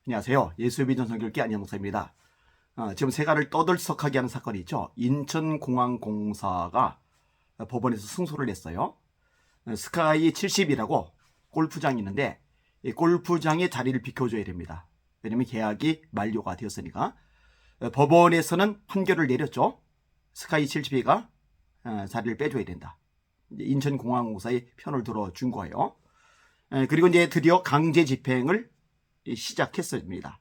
안녕하세요. 예수의 비전 선교회 안녕 목사입니다. 지금 세가를 떠들썩하게 하는 사건이 있죠. 인천공항공사가 법원에서 승소를 냈어요. 스카이 70이라고 골프장이 있는데 이 골프장의 자리를 비켜줘야 됩니다. 왜냐면 계약이 만료가 되었으니까. 법원에서는 판결을 내렸죠. 스카이 70가 자리를 빼줘야 된다. 인천공항공사의 편을 들어준 거예요. 그리고 이제 드디어 강제 집행을 시작했습니다.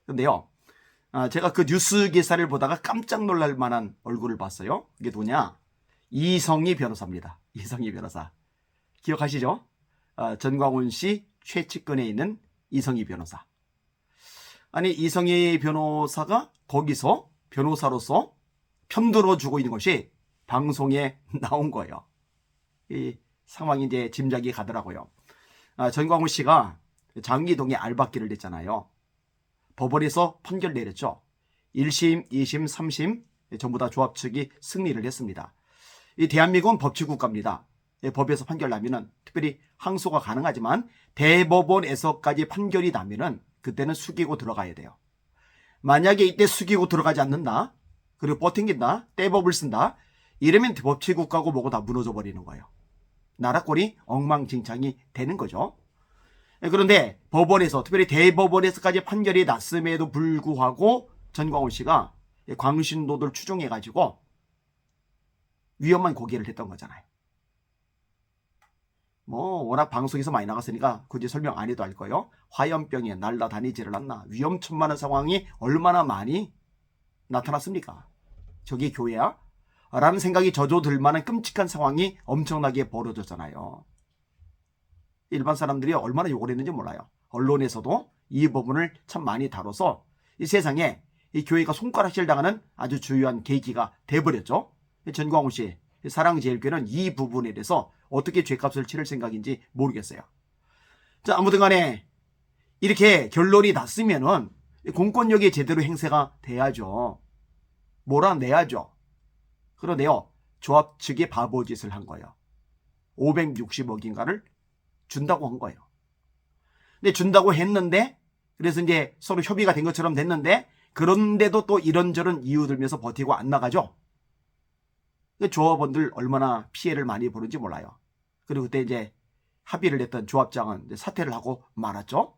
근데요, 제가 그 뉴스 기사를 보다가 깜짝 놀랄 만한 얼굴을 봤어요. 이게 누구냐? 이성희 변호사입니다. 이성희 변호사. 기억하시죠? 전광훈 씨 최측근에 있는 이성희 변호사. 아니, 이성희 변호사가 거기서 변호사로서 편들어주고 있는 것이 방송에 나온 거예요. 이 상황이 이제 짐작이 가더라고요. 전광훈 씨가 장기동에 알박기를 냈잖아요. 법원에서 판결 내렸죠. 1심, 2심, 3심 전부 다 조합 측이 승리를 했습니다. 이 대한민국은 법치국가입니다. 법에서 판결 나면은 특별히 항소가 가능하지만 대법원에서까지 판결이 나면은 그때는 숙이고 들어가야 돼요. 만약에 이때 숙이고 들어가지 않는다, 그리고 버팅긴다, 떼법을 쓴다, 이러면 법치국가고 뭐고 다 무너져 버리는 거예요. 나라 꼴이 엉망진창이 되는 거죠. 그런데 법원에서, 특별히 대법원에서까지 판결이 났음에도 불구하고 전광훈 씨가 광신도들 추종해가지고 위험한 고개를 했던 거잖아요. 워낙 방송에서 많이 나갔으니까 굳이 설명 안 해도 알 거예요. 화염병에 날아다니지를 않나. 위험천만한 상황이 얼마나 많이 나타났습니까? 저게 교회야? 라는 생각이 저조들 만한 끔찍한 상황이 엄청나게 벌어졌잖아요. 일반 사람들이 얼마나 욕을 했는지 몰라요. 언론에서도 이 부분을 참 많이 다뤄서 이 세상에 이 교회가 손가락질 당하는 아주 주요한 계기가 돼버렸죠. 전광훈 씨 사랑제일교회는 이 부분에 대해서 어떻게 죄값을 치를 생각인지 모르겠어요. 자, 아무튼 간에 이렇게 결론이 났으면은 공권력이 제대로 행사가 돼야죠. 몰아내야죠. 그런데요, 조합 측이 바보짓을 한 거예요. 560억인가를 준다고 한 거예요. 근데 준다고 했는데, 그래서 이제 서로 협의가 된 것처럼 됐는데, 그런데도 또 이런저런 이유 들면서 버티고 안 나가죠. 조합원들 얼마나 피해를 많이 보는지 몰라요. 그리고 그때 이제 합의를 했던 조합장은 이제 사퇴를 하고 말았죠.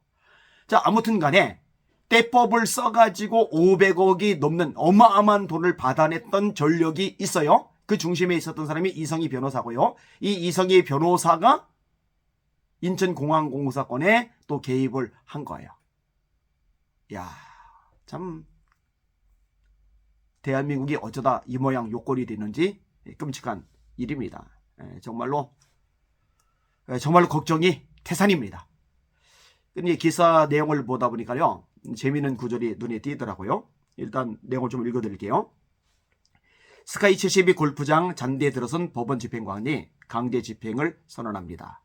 자, 아무튼 간에 떼법을 써가지고 500억이 넘는 어마어마한 돈을 받아냈던 전력이 있어요. 그 중심에 있었던 사람이 이성희 변호사고요. 이 이성희 변호사가 인천공항공사 건에 또 개입을 한 거예요. 야, 참 대한민국이 어쩌다 이 모양 요꼴이 되는지 끔찍한 일입니다. 정말로 걱정이 태산입니다. 근데 기사 내용을 보다 보니까요, 재미있는 구절이 눈에 띄더라고요. 일단 내용을 좀 읽어드릴게요. 스카이 72 골프장 잔디에 들어선 법원 집행관이 강제 집행을 선언합니다.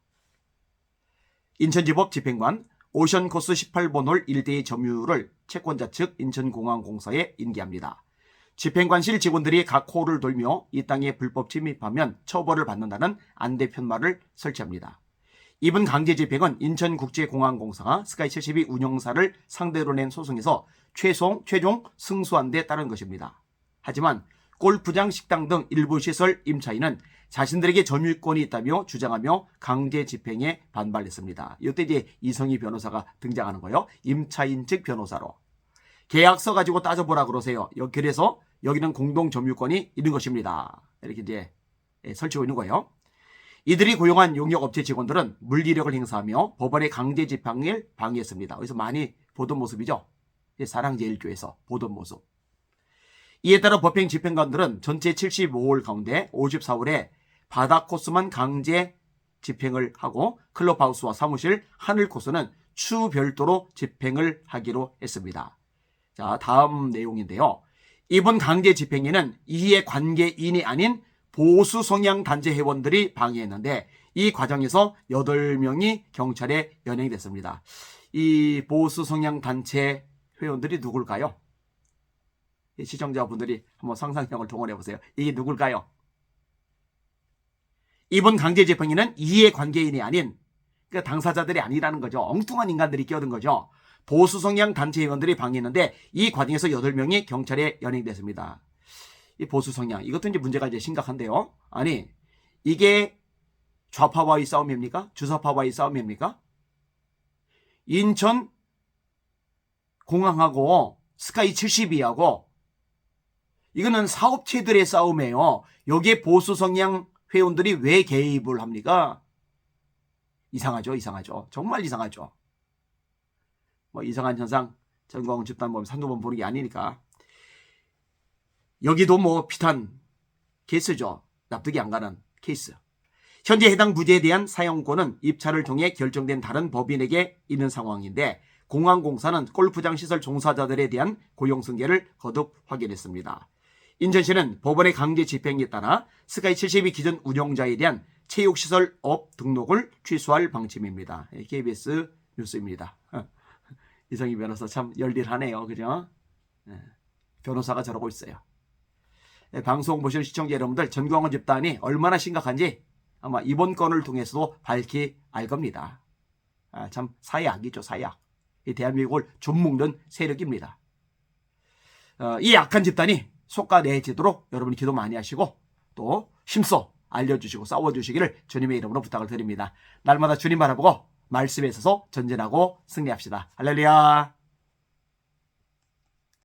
인천지법 집행관 오션코스 18번 홀 일대의 점유를 채권자 측 인천공항공사에 인계합니다. 집행관실 직원들이 각 홀을 돌며 이 땅에 불법 침입하면 처벌을 받는다는 안대 편말을 설치합니다. 이번 강제 집행은 인천국제공항공사가 스카이 72 운영사를 상대로 낸 소송에서 최종 승소한 데 따른 것입니다. 하지만 골프장, 식당 등 일부 시설 임차인은 자신들에게 점유권이 있다며 주장하며 강제 집행에 반발했습니다. 이때 이제 이성희 변호사가 등장하는 거예요. 임차인 측 변호사로. 계약서 가지고 따져보라 그러세요. 그래서 여기는 공동 점유권이 있는 것입니다. 이렇게 이제 설치고 있는 거예요. 이들이 고용한 용역업체 직원들은 물리력을 행사하며 법원의 강제 집행을 방해했습니다. 여기서 많이 보던 모습이죠. 사랑제일교회에서 보던 모습. 이에 따라 법행 집행관들은 전체 75홀 가운데 54홀에 바다 코스만 강제 집행을 하고 클럽하우스와 사무실, 하늘 코스는 추 별도로 집행을 하기로 했습니다. 자, 다음 내용인데요. 이번 강제 집행에는 이해 관계인이 아닌 보수 성향 단체 회원들이 방해했는데 이 과정에서 8명이 경찰에 연행됐습니다. 이 보수 성향 단체 회원들이 누굴까요? 시청자분들이 한번 상상력을 동원해 보세요. 이게 누굴까요? 이번 강제 집행에는 이해 관계인이 아닌 그러니까 당사자들이 아니라는 거죠. 엉뚱한 인간들이 끼어든 거죠. 보수 성향 단체 회원들이 방해했는데 이 과정에서 8명이 경찰에 연행됐습니다. 이 보수 성향 이것도 이제 문제가 이제 심각한데요. 아니 이게 좌파와의 싸움입니까? 주사파와의 싸움입니까? 인천 공항하고 스카이 72하고 이거는 사업체들의 싸움이에요. 여기에 보수 성향 회원들이 왜 개입을 합니까? 이상하죠, 이상하죠. 정말 이상하죠. 뭐 이상한 현상 전광훈 집단 보면 한두 번 보는 게 아니니까. 여기도 뭐 비슷한 케이스죠. 납득이 안 가는 케이스. 현재 해당 부지에 대한 사용권은 입찰을 통해 결정된 다른 법인에게 있는 상황인데 공항공사는 골프장 시설 종사자들에 대한 고용 승계를 거듭 확인했습니다. 인천시는 법원의 강제 집행에 따라 스카이 72 기존 운영자에 대한 체육시설업 등록을 취소할 방침입니다. KBS 뉴스입니다. 이성희 변호사 참 열일하네요. 그죠? 변호사가 저러고 있어요. 방송 보실 시청자 여러분들 전광훈 집단이 얼마나 심각한지 아마 이번 건을 통해서도 밝히 알 겁니다. 참 사약이죠, 사약. 이 대한민국을 좀먹는 세력입니다. 이 약한 집단이 속가내지도록 여러분이 기도 많이 하시고 또 힘써 알려주시고 싸워주시기를 주님의 이름으로 부탁을 드립니다. 날마다 주님 바라보고 말씀에 있어서 전진하고 승리합시다. 할렐루야.